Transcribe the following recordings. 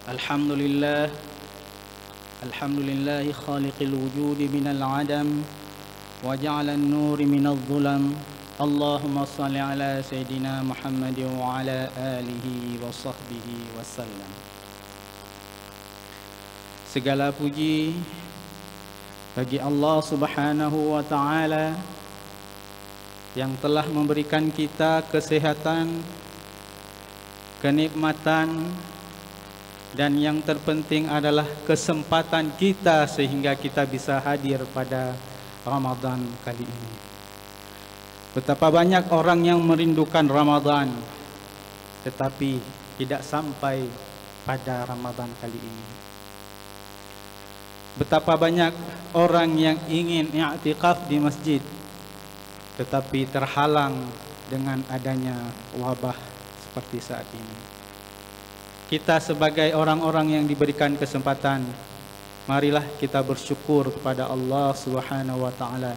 Alhamdulillah, Alhamdulillahi khaliqil wujudi minal adam wa ja'alan nuri minal zulam. Allahumma salli ala Sayyidina Muhammad wa ala alihi wa sahbihi wasallam. Segala puji bagi Allah Subhanahu wa ta'ala yang telah memberikan kita kesehatan, kenikmatan, dan yang terpenting adalah kesempatan kita sehingga kita bisa hadir pada Ramadan kali ini. Betapa banyak orang yang merindukan Ramadan tetapi tidak sampai pada Ramadan kali ini. Betapa banyak orang yang ingin i'tikaf di masjid tetapi terhalang dengan adanya wabah seperti saat ini. Kita sebagai orang-orang yang diberikan kesempatan, marilah kita bersyukur kepada Allah Subhanahu wa ta'ala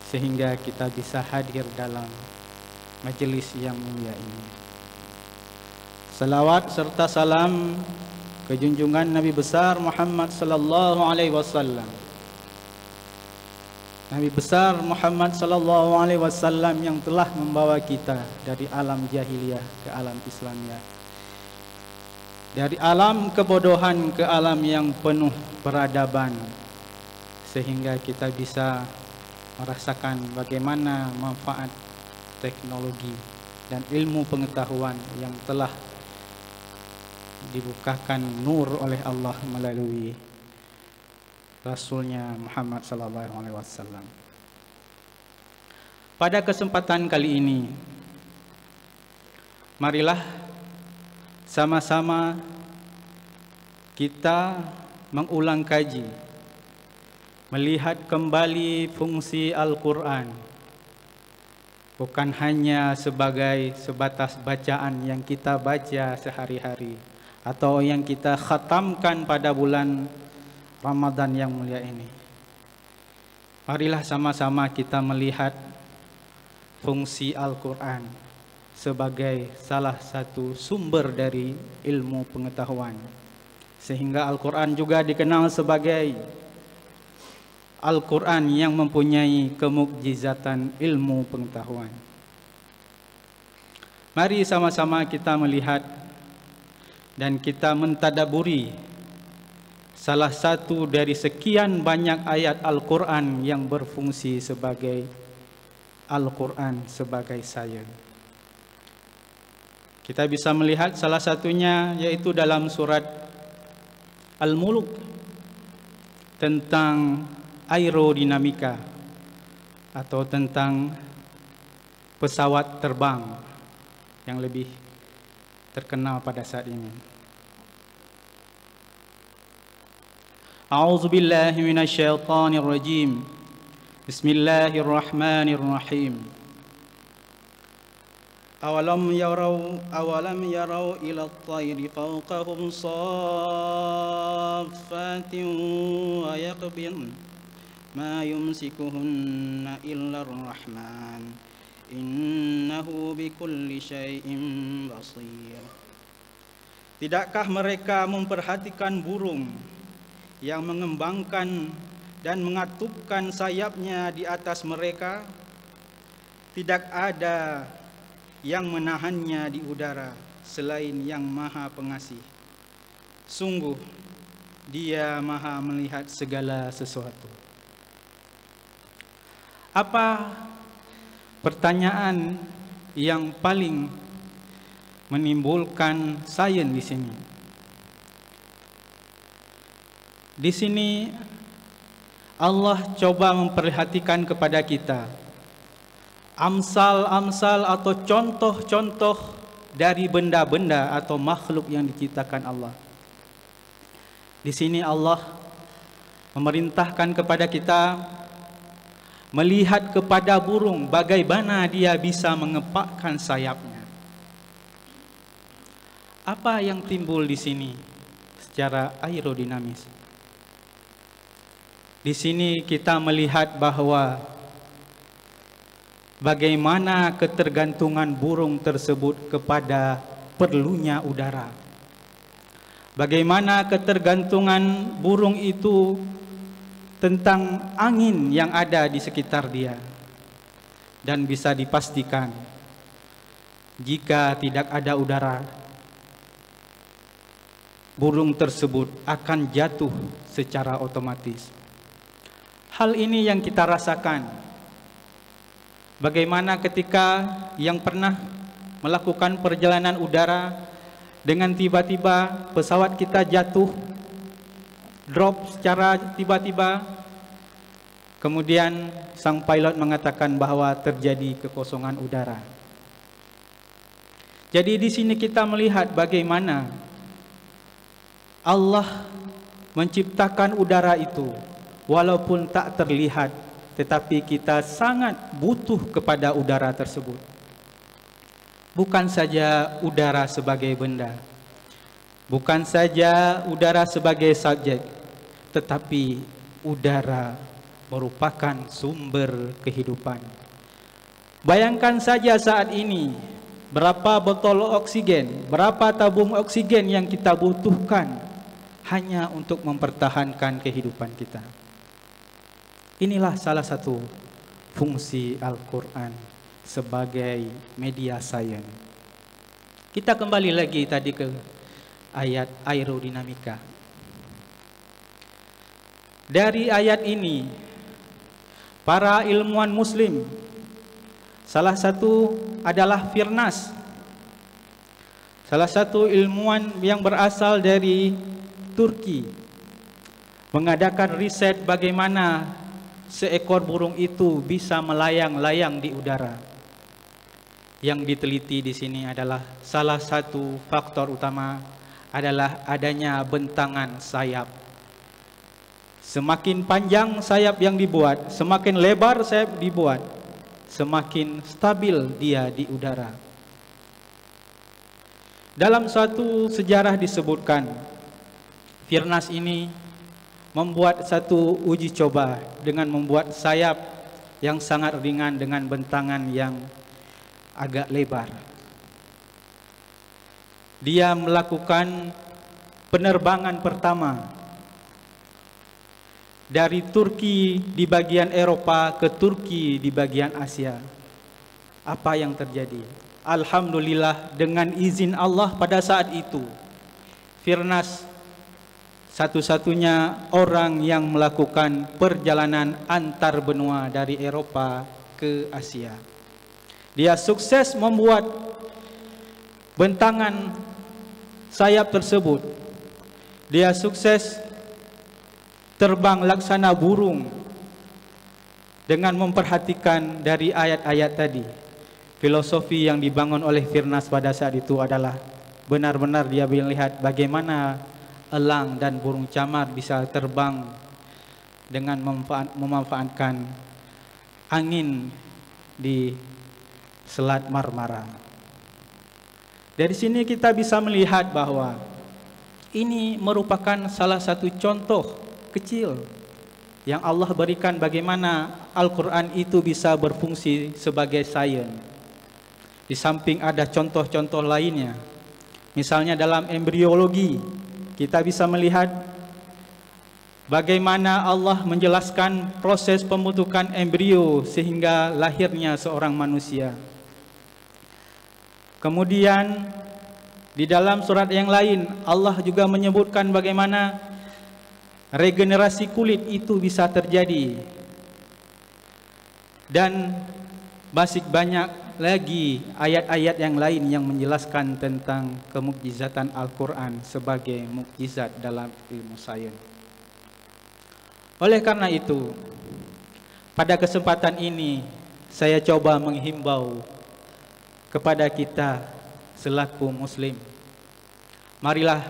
sehingga kita bisa hadir dalam majelis yang mulia ini. Salawat serta salam ke junjungan Nabi besar Muhammad sallallahu alaihi wasallam. Nabi besar Muhammad sallallahu alaihi wasallam yang telah membawa kita dari alam jahiliyah ke alam Islamiyah. Dari alam kebodohan ke alam yang penuh peradaban, sehingga kita bisa merasakan bagaimana manfaat teknologi dan ilmu pengetahuan yang telah dibukakan nur oleh Allah melalui Rasulnya Muhammad sallallahu alaihi wasallam. Pada kesempatan kali ini, marilah sama-sama kita mengulang kaji, melihat kembali fungsi Al-Quran, bukan hanya sebagai sebatas bacaan yang kita baca sehari-hari atau yang kita khatamkan pada bulan Ramadan yang mulia ini. Marilah sama-sama kita melihat fungsi Al-Quran sebagai salah satu sumber dari ilmu pengetahuan, sehingga Al-Quran juga dikenal sebagai Al-Quran yang mempunyai kemukjizatan ilmu pengetahuan. Mari sama-sama kita melihat dan kita mentadaburi salah satu dari sekian banyak ayat Al-Quran yang berfungsi sebagai Al-Quran sebagai sains. Kita bisa melihat salah satunya yaitu dalam surat Al-Mulk tentang aerodinamika atau tentang pesawat terbang yang lebih terkenal pada saat ini. A'udzubillahi minasyaitonirrajim. Bismillahirrahmanirrahim. Awalam yarau ila at-tayri fawqahum saffatin wa yaqbin ma yumsikuhunna illa ar-rahman innahu bikulli syai'in basir. Tidakkah mereka memperhatikan burung yang mengembangkan dan mengatupkan sayapnya di atas mereka? Tidak ada yang menahannya di udara selain yang maha pengasih. Sungguh dia maha melihat segala sesuatu. Apa pertanyaan yang paling menimbulkan sains di sini? Di sini Allah coba memperhatikan kepada kita amsal-amsal atau contoh-contoh dari benda-benda atau makhluk yang diciptakan Allah. Di sini Allah memerintahkan kepada kita melihat kepada burung bagaimana dia bisa mengepakkan sayapnya. Apa yang timbul di sini secara aerodinamis? Di sini kita melihat bahwa bagaimana ketergantungan burung tersebut kepada perlunya udara. bagaimana ketergantungan burung itu tentang angin yang ada di sekitar dia. Dan bisa dipastikan, jika tidak ada udara, burung tersebut akan jatuh secara otomatis. Hal ini yang kita rasakan. Bagaimana ketika yang pernah melakukan perjalanan udara, dengan tiba-tiba pesawat kita jatuh, drop secara tiba-tiba, kemudian sang pilot mengatakan bahwa terjadi kekosongan udara. Jadi di sini kita melihat bagaimana Allah menciptakan udara itu, walaupun tak terlihat, tetapi kita sangat butuh kepada udara tersebut. Bukan saja udara sebagai benda, bukan saja udara sebagai subjek, tetapi udara merupakan sumber kehidupan. Bayangkan saja saat ini, berapa botol oksigen, berapa tabung oksigen yang kita butuhkan hanya untuk mempertahankan kehidupan kita. Inilah salah satu fungsi Al-Quran sebagai media sains. Kita kembali lagi tadi ke ayat aerodinamika. Dari ayat ini, para ilmuwan muslim, salah satu adalah Firnas, salah satu ilmuwan yang berasal dari Turki, mengadakan riset bagaimana seekor burung itu bisa melayang-layang di udara. Yang diteliti di sini adalah salah satu faktor utama adalah adanya bentangan sayap. Semakin panjang sayap yang dibuat, semakin lebar sayap dibuat, semakin stabil dia di udara. Dalam suatu sejarah disebutkan, Firnas ini membuat satu uji coba dengan membuat sayap yang sangat ringan dengan bentangan yang agak lebar. Dia melakukan penerbangan pertama dari Turki di bagian Eropa ke Turki di bagian Asia. Apa yang terjadi? Alhamdulillah, dengan izin Allah pada saat itu, Firnas satu-satunya orang yang melakukan perjalanan antar benua dari Eropa ke Asia. Dia sukses membuat bentangan sayap tersebut. Dia sukses terbang laksana burung dengan memperhatikan dari ayat-ayat tadi. Filosofi yang dibangun oleh Firnas pada saat itu adalah benar-benar dia melihat bagaimana elang dan burung camar bisa terbang dengan memanfaatkan angin di Selat Marmara. Dari sini kita bisa melihat bahwa ini merupakan salah satu contoh kecil yang Allah berikan bagaimana Al-Quran itu bisa berfungsi sebagai sains. Di samping ada contoh-contoh lainnya. Misalnya dalam embriologi, kita bisa melihat bagaimana Allah menjelaskan proses pembentukan embrio sehingga lahirnya seorang manusia. Kemudian di dalam surat yang lain Allah juga menyebutkan bagaimana regenerasi kulit itu bisa terjadi. Dan masih banyak lagi ayat-ayat yang lain yang menjelaskan tentang kemukjizatan Al-Quran sebagai mukjizat dalam ilmu sains. Oleh karena itu, pada kesempatan ini saya coba menghimbau kepada kita selaku muslim, marilah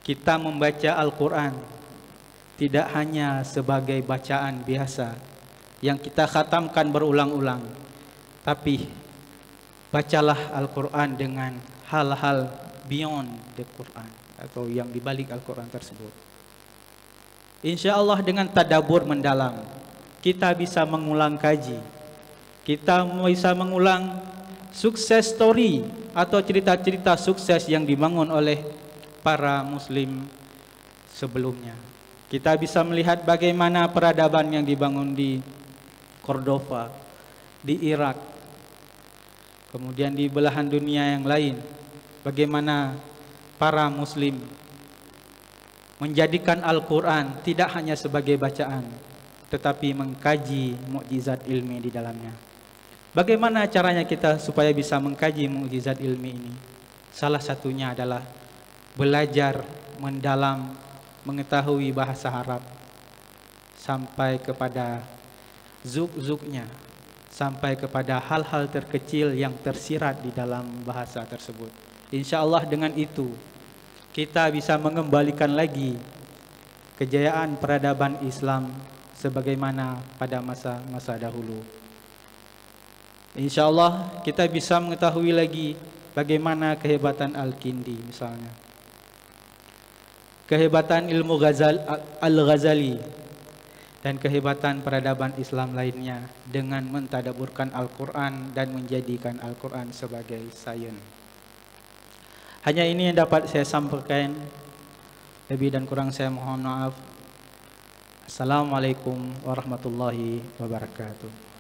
kita membaca Al-Quran tidak hanya sebagai bacaan biasa yang kita khatamkan berulang-ulang, tapi bacalah Al-Quran dengan hal-hal beyond the Quran atau yang dibalik Al-Quran tersebut. Insya Allah dengan tadabbur mendalam kita bisa mengulang kaji, kita bisa mengulang sukses story atau cerita-cerita sukses yang dibangun oleh para muslim sebelumnya. Kita bisa melihat bagaimana peradaban yang dibangun di Cordova, di Irak, kemudian di belahan dunia yang lain, bagaimana para muslim menjadikan Al-Quran tidak hanya sebagai bacaan, tetapi mengkaji mukjizat ilmi di dalamnya. Bagaimana caranya kita supaya bisa mengkaji mukjizat ilmi ini? Salah satunya adalah belajar mendalam, mengetahui bahasa Arab sampai kepada zuk-zuknya, sampai kepada hal-hal terkecil yang tersirat di dalam bahasa tersebut. Insya Allah dengan itu kita bisa mengembalikan lagi kejayaan peradaban Islam sebagaimana pada masa-masa dahulu. Insya Allah kita bisa mengetahui lagi bagaimana kehebatan Al-Kindi misalnya, kehebatan ilmu Al-Ghazali, dan kehebatan peradaban Islam lainnya dengan mentadabburkan Al-Quran dan menjadikan Al-Quran sebagai sains. Hanya ini yang dapat saya sampaikan. Lebih dan kurang saya mohon maaf. Assalamualaikum warahmatullahi wabarakatuh.